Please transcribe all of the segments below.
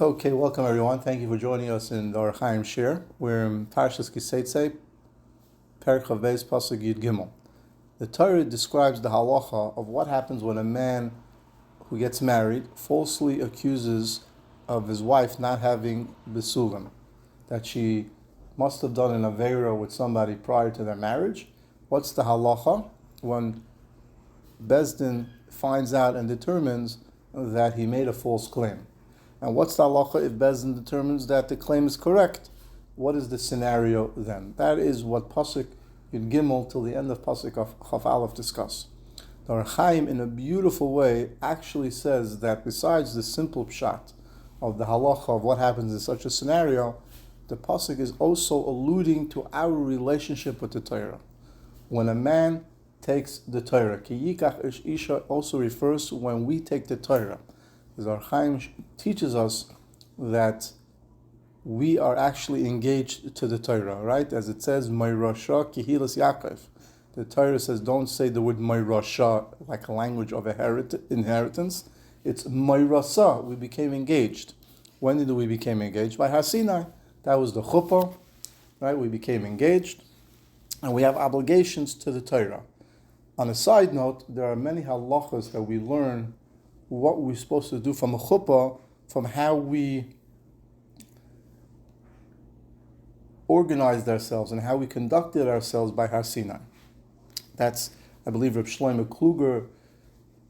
Okay, welcome everyone. Thank you for joining us in the Hachaim share. We're in Parshat Teitzei, Perek Chavez Pasuk Yud Gimel. The Torah describes the halacha of what happens when a man who gets married falsely accuses of his wife not having besulim, that she must have done an aveira with somebody prior to their marriage. What's the halacha when Bezdin finds out and determines that he made a false claim? And what's the halacha if Bezdin determines that the claim is correct? What is the scenario then? That is what Pasuk Yud Gimel till the end of Pasuk Chaf Aleph discuss. The Hachaim, in a beautiful way, actually says that besides the simple pshat of the halacha of what happens in such a scenario, the Pasuk is also alluding to our relationship with the Torah. When a man takes the Torah, ki yikach ish isha also refers to when we take the Torah. Because Hachaim teaches us that we are actually engaged to the Torah, right? As it says, Mayrasha kihilas Yaakov. The Torah says, don't say the word Mayrasha like a language of inheritance. It's Mayrasa. We became engaged. When did we become engaged? By Har Sinai. That was the chuppah, right? We became engaged, and we have obligations to the Torah. On a side note, there are many halachas that we learn what we're supposed to do from a chuppah, from how we organized ourselves and how we conducted ourselves by Har Sinai. That's, I believe, Reb Shlomo Kluger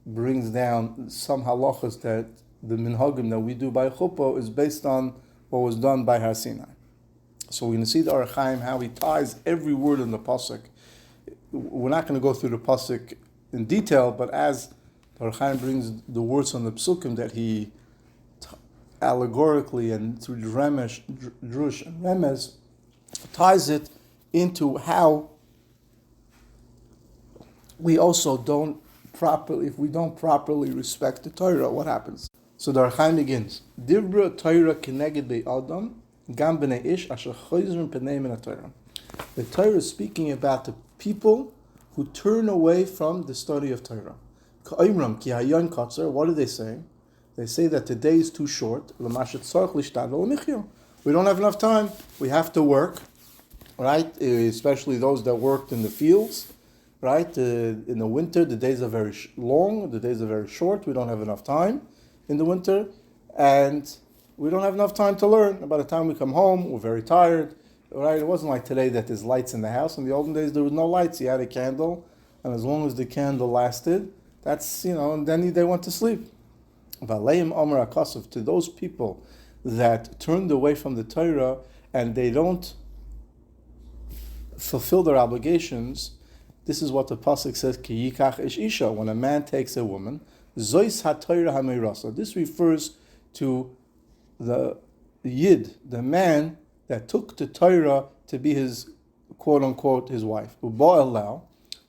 brings down some halachas that the minhagim that we do by chuppah is based on what was done by Har Sinai. So we're going to see the Hachaim how he ties every word in the pasuk. We're not going to go through the pasuk in detail, but as the Hachaim brings the words on the psukim that he allegorically and through Drush and Remez ties it into how we also don't properly, if we don't properly respect the Torah, what happens? So the Hachaim begins, Dibra Torah keneged be'adam gam b'nei ish asher chozrin p'nei min haTorah. The Torah is speaking about the people who turn away from the study of Torah. What do they say? They say that the day is too short. We don't have enough time. We have to work, right? Especially those that worked in the fields, right? In the winter, the days are very long. The days are very short. We don't have enough time in the winter. And we don't have enough time to learn. By the time we come home, we're very tired, right? It wasn't like today that there's lights in the house. In the olden days, there was no lights. You had a candle. And as long as the candle lasted, that's, and then they went to sleep. Valeim Omer Akasov, to those people that turned away from the Torah and they don't fulfill their obligations, this is what the pasuk says, Ki yikach ish isha, when a man takes a woman, Zois HaTorah HaMeirasa. This refers to the Yid, the man that took the Torah to be his, quote unquote, his wife. Uba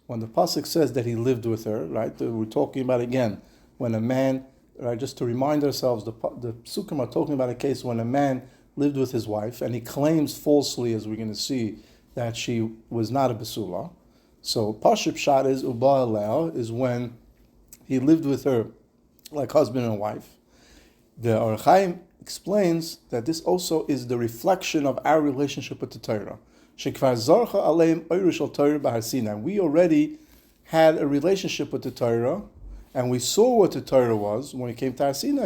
when the pasuk says that he lived with her, right? We're talking about again when a man, right? Just to remind ourselves, the psukim are talking about a case when a man lived with his wife and he claims falsely, as we're going to see, that she was not a besula. So Pashup Shad is Uba Alel, is when he lived with her like husband and wife. The Hachaim explains that this also is the reflection of our relationship with the Torah. We already had a relationship with the Torah, and we saw what the Torah was when it came to Har Sinai.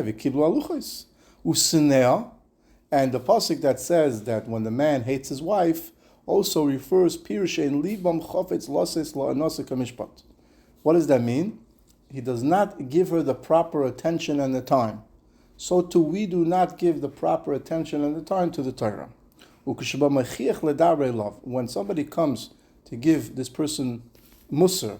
And the pasuk that says that when the man hates his wife also refers Pirushein libam chofetz loses la'anasa kamishpat. What does that mean? He does not give her the proper attention and the time. So too we do not give the proper attention and the time to the Torah. When somebody comes to give this person musar,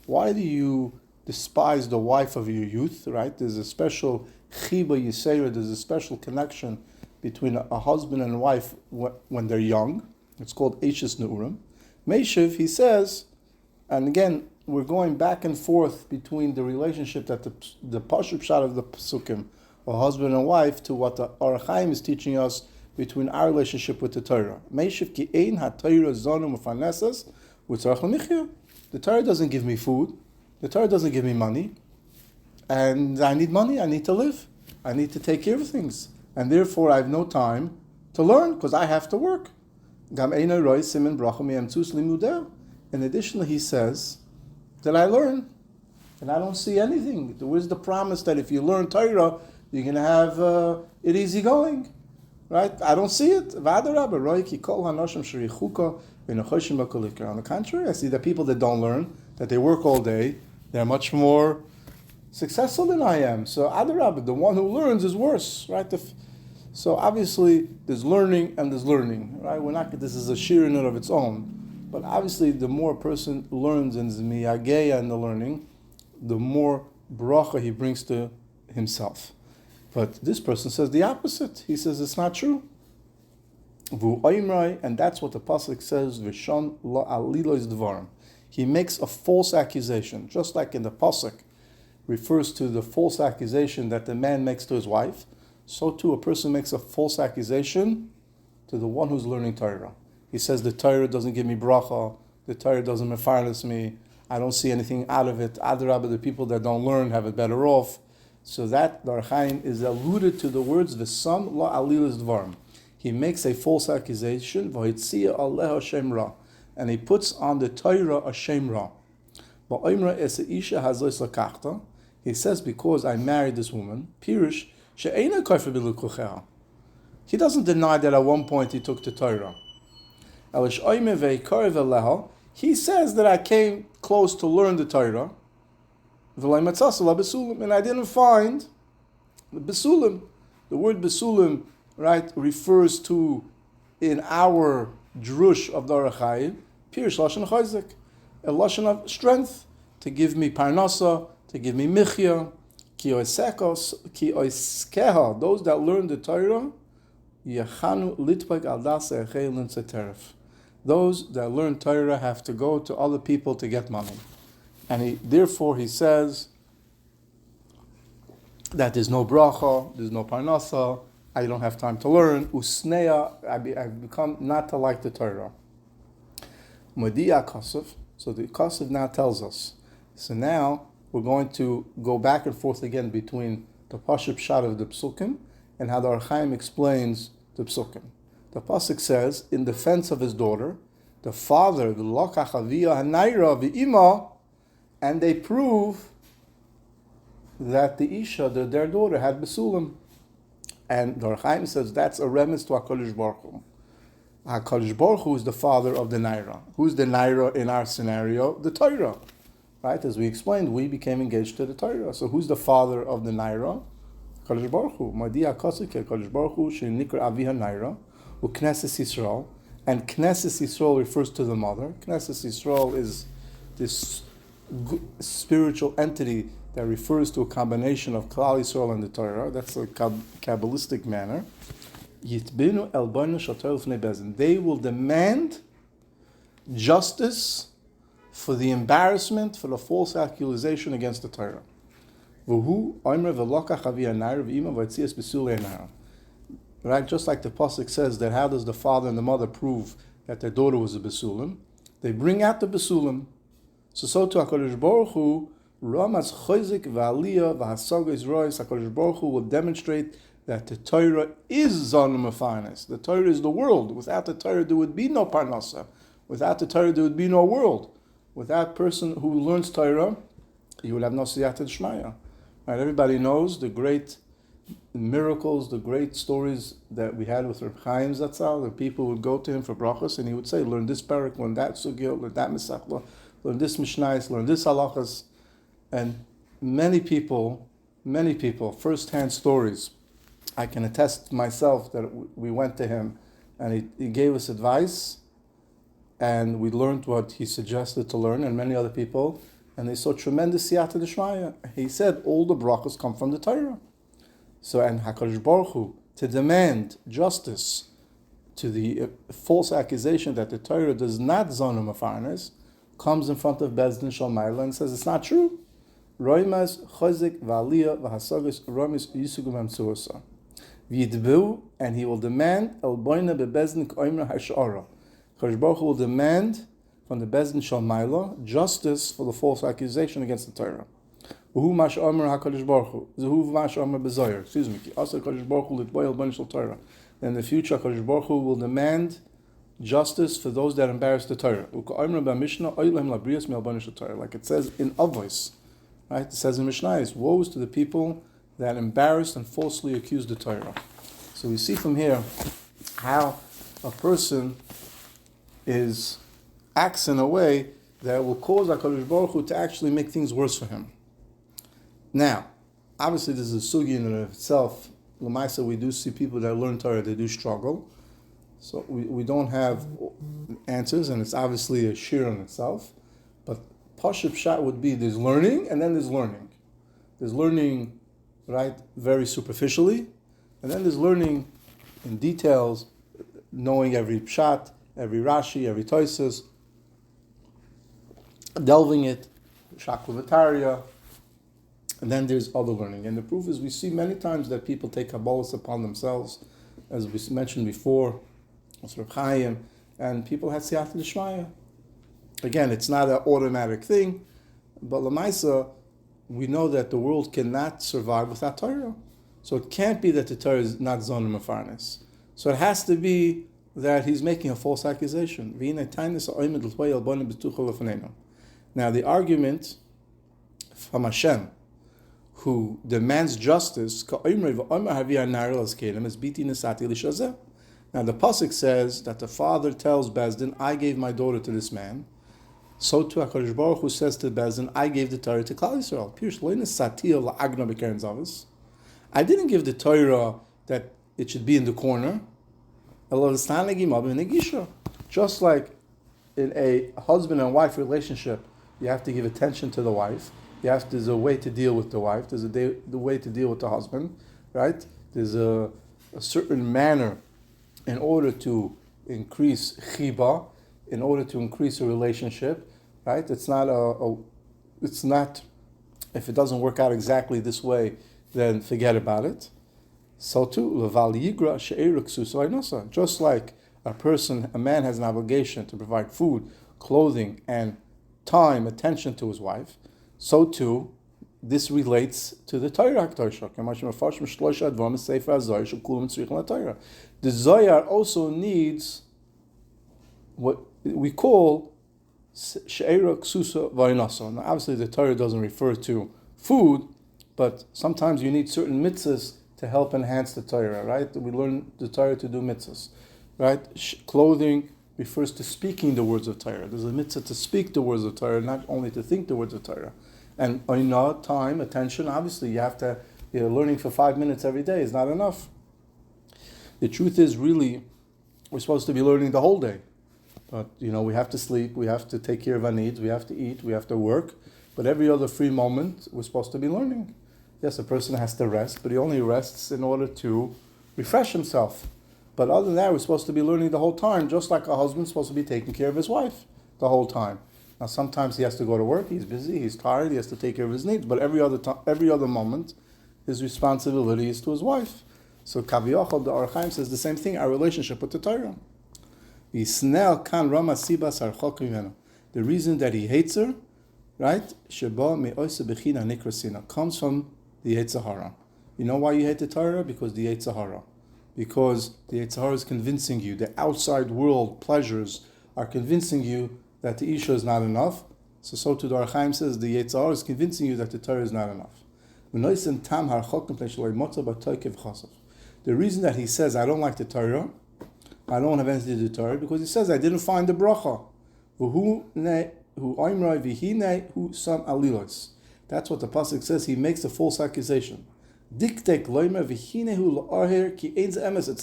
why do you despise the wife of your youth, right? There's a special chiba yisera, there's a special connection between a husband and wife when they're young. It's called Eishes Neurim. Meshiv, he says, and again, we're going back and forth between the relationship that the Pashup Shad of the Psukim, or husband and wife, to what the Hachaim is teaching us between our relationship with the Torah. Meshiv ki ein ha-Torah zonu mefanesas v'tzarach l'michya. The Torah doesn't give me food. The Torah doesn't give me money. And I need money. I need to live. I need to take care of things. And therefore I have no time to learn because I have to work. In addition, he says that I learn and I don't see anything. Where's the promise that if you learn Torah, you're going to have it easy going? Right? I don't see it. On the contrary, I see that people that don't learn, that they work all day, they're much more successful than I am. So Adarabah, the one who learns is worse, right? So obviously there's learning and there's learning, right? This is a shir in and of its own. But obviously the more a person learns and is miyageya in the learning, the more bracha he brings to himself. But this person says the opposite. He says it's not true. And that's what the pasuk says, V'shon lo alilos dvarim. He makes a false accusation, just like in the pasuk refers to the false accusation that the man makes to his wife, so too a person makes a false accusation to the one who's learning Torah. He says the Torah doesn't give me bracha, the Torah doesn't mefarnes me, I don't see anything out of it. Adarabah, the people that don't learn have it better off. So that the Hachaim is alluded to the words V'sam la alilas dvarim. He makes a false accusation, V'hitzia aleha shem ra, and he puts on the Torah a shem ra. He says, because I married this woman, Pirush, she'eina kafir b'lukucheha. He doesn't deny that at one point he took the Torah. He says that I came close to learn the Torah, and I didn't find the besulim. The word besulim, right, refers to, in our drush of the Hachaim, Pirush lashon chayzik, a lashon of strength, to give me parnasa, to give me michya, ki oiskeha, those that learn the Torah, yechanu litpag al dasa echelin seteref. Those that learn Torah have to go to other people to get money. And therefore he says that there's no bracha, there's no parnasa, I don't have time to learn, usneya, I've become not to like the Torah. Modiya Kasuf, so the Kasuf now tells us. So now we're going to go back and forth again between the Pashup Shad of the Psukim and how the Hachaim explains the Psukim. The Pasuk says, in defense of his daughter, the father, the Lokach Aviyah Hanaira V'ima, and they prove that the Isha, their daughter, had Besulim. And the Hachaim says that's a remez to HaKadosh Baruch Hu. HaKadosh Baruch Hu is the father of the Naira. Who's the Naira in our scenario? The Torah. Right? As we explained, we became engaged to the Torah. So who's the father of the Naira? HaKadosh Baruch Hu. Madiya Kasuk HaKadosh Baruch Hu shenikra Aviha Naira u'Knesses Yisrael. And Knesses Yisrael refers to the mother. Knesses Yisrael is this spiritual entity that refers to a combination of Klal Yisrael and the Torah. That's a Kabbalistic manner. Yitbinu el boinu shator l'fnei bezin. They will demand justice for the embarrassment, for the false accusation against the Torah. V'hu oimre v'lokach aviyah naira v'ima v'yitzias b'sulei naira. Right, just like the pasuk says that how does the father and the mother prove that their daughter was a besulim? They bring out the besulim. So to HaKadosh Baruch Hu, Ramas Chozik V'Aliyah V'Hasagas Rois, HaKadosh Baruch Hu will demonstrate that the Torah is Zanim Mefarnes. The Torah is the world. Without the Torah there would be no Parnasa. Without the Torah there would be no world. Without a person who learns Torah, you would have no Siyata D'Shmaya. Right? Everybody knows the great miracles, the great stories that we had with Reb Chaim Zatzal. The people would go to him for brachas and he would say, learn this parak, learn that sugya, learn that misachla, learn this mishnayos, learn this halachas. And many people, first-hand stories. I can attest myself that we went to him and he gave us advice and we learned what he suggested to learn, and many other people, and they saw tremendous siyata d'shmaya. He said all the brachas come from the Torah. So, and HaKadosh Baruch Hu, to demand justice to the false accusation that the Torah does not zonim afarnes, comes in front of Bezdin Shalmayla and says it's not true. Roimas chozik v'aliyah v'hasagas romis yisugum hamsuasa. V'yidbu, and he will demand el boina bebezdin k'oimra hashara. HaKadosh Baruch Hu will demand from the Bezdin Shalmayla justice for the false accusation against the Torah. Who mash Omer Hakadosh Baruch Hu? Who mash Omer Bezoyer? Excuse me. Also Hakadosh Baruch Hu litboyel banishal Torah. In the future, Hakadosh Baruch Hu will demand justice for those that embarrass the Torah. Like it says in Avos, right? It says in Mishnayos, woes to the people that embarrassed and falsely accused the Torah. So we see from here how a person acts in a way that will cause HaKadosh Baruch Hu to actually make things worse for him. Now, obviously this is a sugi in and of itself. L'maisa, we do see people that learn Torah, they do struggle. So we don't have answers, and it's obviously a shir in itself. But Parshat Pshat would be there's learning, and then there's learning. There's learning, right, very superficially, and then there's learning in details, knowing every Pshat, every Rashi, every Toises, delving it, Shaklavataria, and then there's other learning. And the proof is we see many times that people take Kabbalahs upon themselves, as we mentioned before, Hachaim, and people had siyata d'shmaya. Again, it's not an automatic thing, but l'maisa, we know that the world cannot survive without Torah. So it can't be that the Torah is not zonim afarnes. So it has to be that he's making a false accusation. Now the argument from Hashem, who demands justice, now the pasuk says that the father tells Bezdin, I gave my daughter to this man. So too HaKadosh Baruch Hu says to Bezdin, I gave the Torah to Klal Yisrael. I didn't give the Torah that it should be in the corner. Just like in a husband and wife relationship, you have to give attention to the wife. There's a way to deal with the wife. There's the way to deal with the husband, right? There's a certain manner in order to increase chiba, in order to increase a relationship, right? It's not if it doesn't work out exactly this way, then forget about it. So too, just like a man has an obligation to provide food, clothing, and time, attention to his wife, so too, this relates to the Torah Hakadosh. The Zohar also needs what we call she'era ksusa v'inasa. Now, obviously, the Torah doesn't refer to food, but sometimes you need certain mitzvahs to help enhance the Torah, right? We learn the Torah to do mitzvahs, right? Clothing refers to speaking the words of Torah. There's a mitzvah to speak the words of Torah, not only to think the words of Torah. And time, attention, obviously you have to, learning for 5 minutes every day is not enough. The truth is really, we're supposed to be learning the whole day. But, we have to sleep, we have to take care of our needs, we have to eat, we have to work. But every other free moment, we're supposed to be learning. Yes, a person has to rest, but he only rests in order to refresh himself. But other than that, we're supposed to be learning the whole time, just like a husband's supposed to be taking care of his wife the whole time. Now, sometimes he has to go to work, he's busy, he's tired, he has to take care of his needs, but every other moment, his responsibility is to his wife. So, Kaviyachal, the Hachaim says the same thing, our relationship with the Torah. The reason that he hates her, right, comes from the Yetzer Hara. You know why you hate the Torah? Because the Yetzer Hara. Because the Yetzer Hara is convincing you, the outside world pleasures are convincing you that the Isha is not enough. So too the Hachaim says the Yetzer Hara is convincing you that the Torah is not enough. The reason that he says, I don't like the Torah, I don't have anything to do with the Torah, because he says, I didn't find the bracha. That's what the pasuk says. He makes a false accusation. It's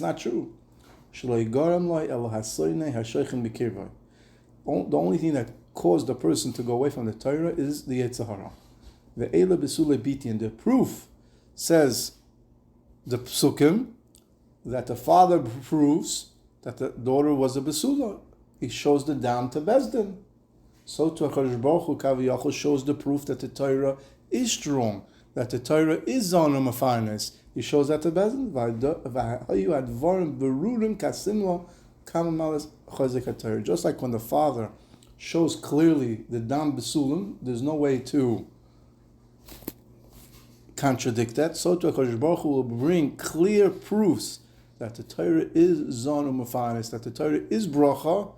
not true. The only thing that caused the person to go away from the Torah is the Yetzer Hara. And the proof says the psukim that the father proves that the daughter was a besula. He shows the dam to Bezdin. So to HaKadosh Baruch Hu Kaviyachol shows the proof that the Torah is strong, that the Torah is zonim afarnes. He shows that to Bezdin. Just like when the father shows clearly the dam besulim, there's no way to contradict that, so too HaKadosh Baruch Hu will bring clear proofs that the Torah is zon u'mafanis, that the Torah is bracha,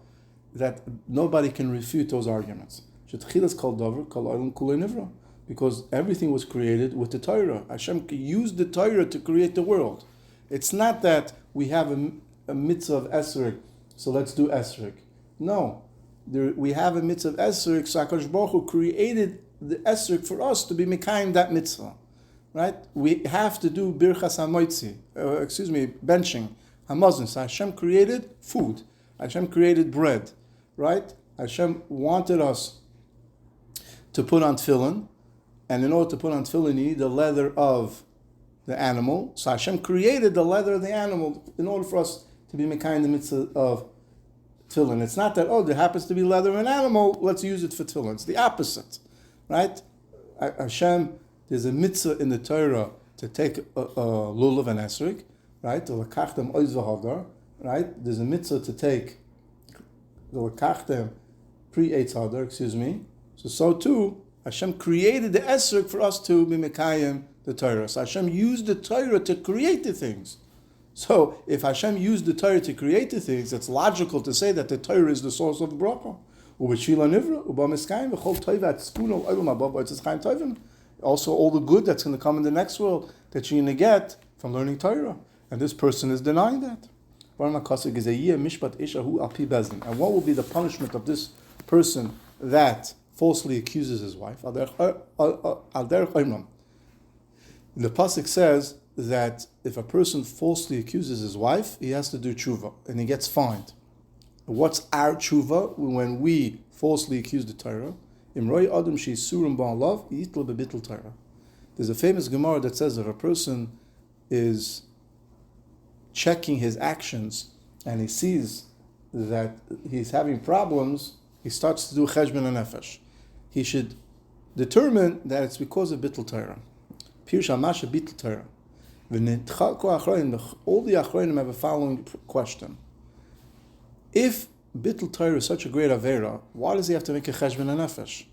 that nobody can refute those arguments. Because everything was created with the Torah. Hashem used the Torah to create the world. It's not that we have a mitzvah of esrog, so let's do esrog. No, we have a mitzvah of esrog, so HaKadosh Baruch Hu created the esrog for us to be mekayim that mitzvah. Right? We have to do birchas hamoitzi, benching, hamazon. So Hashem created food. Hashem created bread. Right? Hashem wanted us to put on tefillin, and in order to put on tefillin, you need the leather of the animal. So Hashem created the leather of the animal in order for us to be mekayim the mitzvah of tefillin. It's not that, there happens to be leather of an animal, let's use it for tefillin. It's the opposite. Right? Hashem, there's a mitzvah in the Torah to take a lulav and esrog, right? Right? There's a mitzvah to take the lakachtem pre-eitz hadar, So too, Hashem created the esrog for us to be mekayim the Torah. So Hashem used the Torah to create the things. So if Hashem used the Torah to create the things, it's logical to say that the Torah is the source of the bracha. Also, all the good that's going to come in the next world that you're going to get from learning Torah. And this person is denying that. And what will be the punishment of this person that falsely accuses his wife? The pasuk says that if a person falsely accuses his wife, he has to do teshuvah, and he gets fined. What's our teshuvah when we falsely accuse the Torah? There's a famous Gemara that says if a person is checking his actions and he sees that he's having problems, he starts to do cheshbon nefesh. He should determine that it's because of bittul Torah. Pirush Hamasha bittul Torah. All the Achronim have a following question. If bittul Torah is such a great avera, why does he have to make a cheshbon nefesh?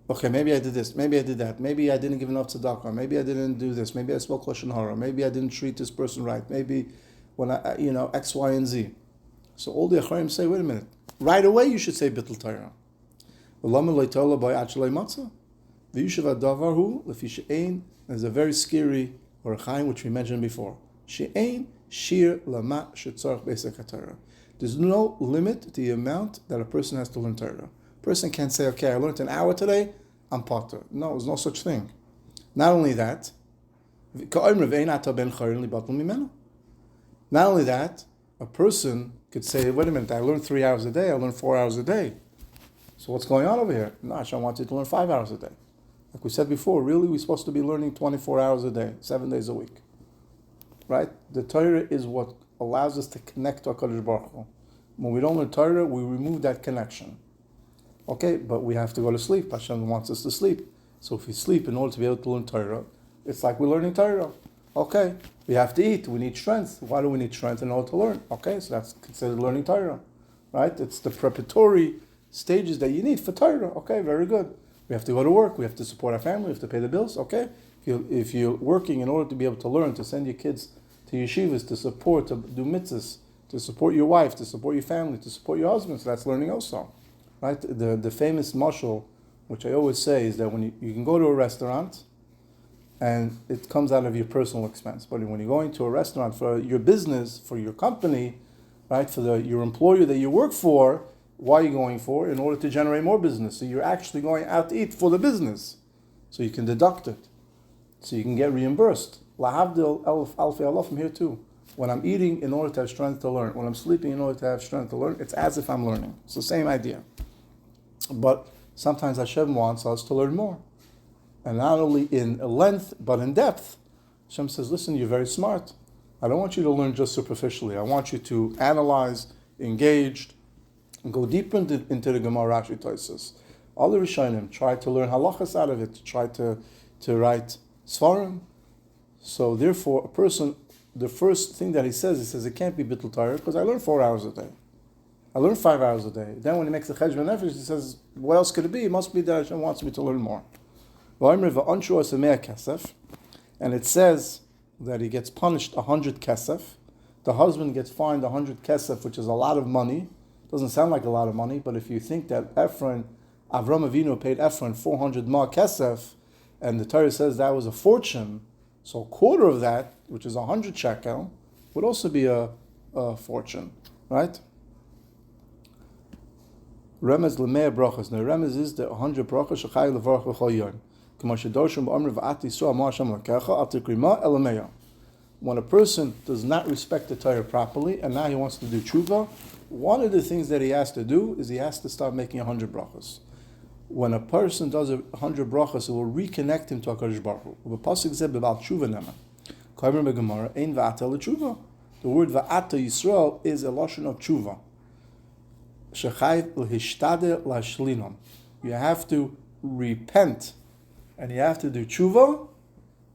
Okay, maybe I did this, maybe I did that, maybe I didn't give enough tzedakah, maybe I didn't do this, maybe I spoke lashon hara, maybe I didn't treat this person right, maybe when X, Y, and Z. So all the Hachaim say, wait a minute, right away you should say bittul Torah. There's a very scary Hachaim which we mentioned before. There's no limit to the amount that a person has to learn Torah. A person can't say, okay, I learned an hour today, I'm potter. No, there's no such thing. Not only that, a person could say, wait a minute, I learned 3 hours a day, I learned 4 hours a day. So what's going on over here? No, Hashem wants you to learn 5 hours a day. Like we said before, really we're supposed to be learning 24 hours a day, 7 days a week. Right? The Torah is what allows us to connect to HaKadosh Baruch Hu. When we don't learn Torah, we remove that connection. Okay, but we have to go to sleep. Hashem wants us to sleep. So if we sleep in order to be able to learn Torah, it's like we're learning Torah. Okay, we have to eat. We need strength. Why do we need strength in order to learn? Okay, so that's considered learning Torah. Right? It's the preparatory stages that you need for Torah. Okay, very good. We have to go to work. We have to support our family. We have to pay the bills. Okay, if you're working in order to be able to learn, to send your kids to yeshivas, to support, to do mitzvahs, to support your wife, to support your family, to support your husband, so that's learning also. Right? The famous mashal, which I always say, is that when you can go to a restaurant and it comes out of your personal expense. But when you're going to a restaurant for your business, for your company, right, for your employer that you work for, why are you going for? In order to generate more business. So you're actually going out to eat for the business. So you can deduct it. So you can get reimbursed. Lahavdil alfi Allah from here too. When I'm eating in order to have strength to learn, when I'm sleeping in order to have strength to learn, it's as if I'm learning. It's the same idea. But sometimes Hashem wants us to learn more. And not only in length, but in depth. Hashem says, listen, you're very smart. I don't want you to learn just superficially. I want you to analyze, engage, and go deeper into the Gemara Rashi Teitzei. All the Rishonim try to learn halachas out of it, try to write svarim. So therefore, a person, the first thing that he says it can't be bittul Torah because I learn 4 hours a day. I learn 5 hours a day. Then when he makes the cheshbon nefesh, he says, what else could it be? It must be that Hashem wants me to learn more. and it says that he gets punished 100 kesef. The husband gets fined 100 kesef, which is a lot of money. Doesn't sound like a lot of money, but if you think that Avram Avinu paid Ephron 400 ma kesef, and the Torah says that was a fortune, so a quarter of that, which is 100 shekel, would also be a fortune, right? Remez l'mei brachas. Now, remez is the 100 brachas shechai levarach b'chol yom. K'mo shedoshim b'amr v'at Yisrael amar Hashem l'kecha al tikrima elameya. When a person does not respect the Torah properly, and now he wants to do Teshuvah, one of the things that he has to do is he has to start making 100 brachas. When a person does 100 brachas, it will reconnect him to HaKadosh Baruch Hu. The pasuk said about Teshuvah nema. Kaimer beGemara ein va'ata l'Teshuvah. The word va'ata Yisrael is a lashon of Teshuvah. Shechayv l'hishtadeh la'shlinom. You have to repent, and you have to do Teshuvah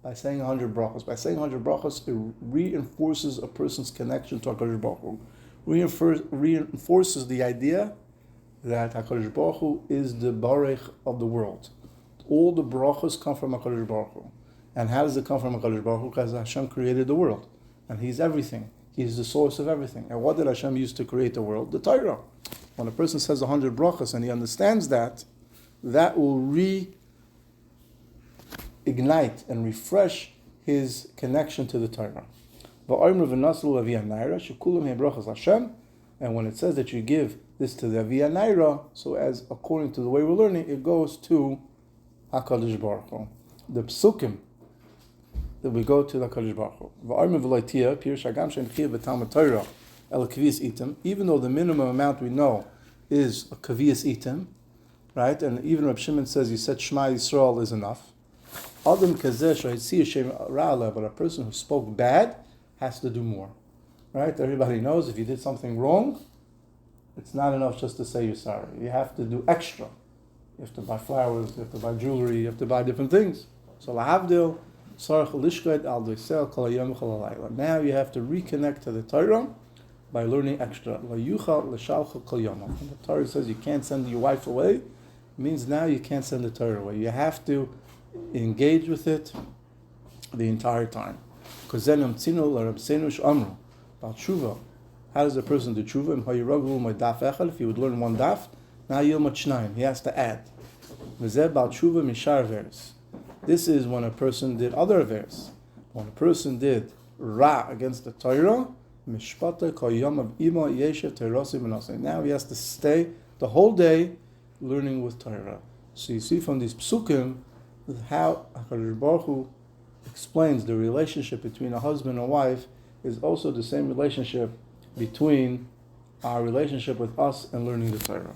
by saying 100 brachas. By saying 100 brachas, it reinforces a person's connection to HaKadosh Baruch Hu. Reinforces the idea that HaKadosh Baruch Hu is the Barech of the world. All the brachas come from HaKadosh Baruch Hu. And how does it come from HaKadosh Baruch Hu? Because Hashem created the world. And He's everything. He's the source of everything. And what did Hashem use to create the world? The Torah. When a person says 100 brachas and he understands that, that will reignite and refresh his connection to the Torah. And when it says that you give this to the Aviyah Naira, so as according to the way we're learning, it goes to HaKadosh Baruch Hu. The psukim that we go to the HaKadosh Baruch Hu. Even though the minimum amount we know is a kaviyas itim, right? And even Reb Shimon says you said Shema Yisrael is enough. Adam kazesh but a person who spoke bad has to do more. Right? Everybody knows if you did something wrong, it's not enough just to say you're sorry. You have to do extra. You have to buy flowers, you have to buy jewelry, you have to buy different things. So lahavdil, sarach lishked al doisel kol hayom kol halayla. Now you have to reconnect to the Torah by learning extra. La yuchal l'shalcha kol yom. When the Torah says you can't send your wife away, it means now you can't send the Torah away. You have to engage with it the entire time. Because then amtzinu la rabseinu sh'amru. About Teshuvah. How does a person do Teshuvah? If you would learn one daf, now yilmad shnayim. He has to add. V'zeh about Teshuvah mishar averos. This is when a person did other averos. When a person did ra against the Torah, mishpata kol yom of ima yeshev teirasi menasei. Now he has to stay the whole day learning with Torah. So you see from these psukim how HaKadosh Baruch Hu explains the relationship between a husband and wife is also the same relationship between our relationship with us and learning the Torah.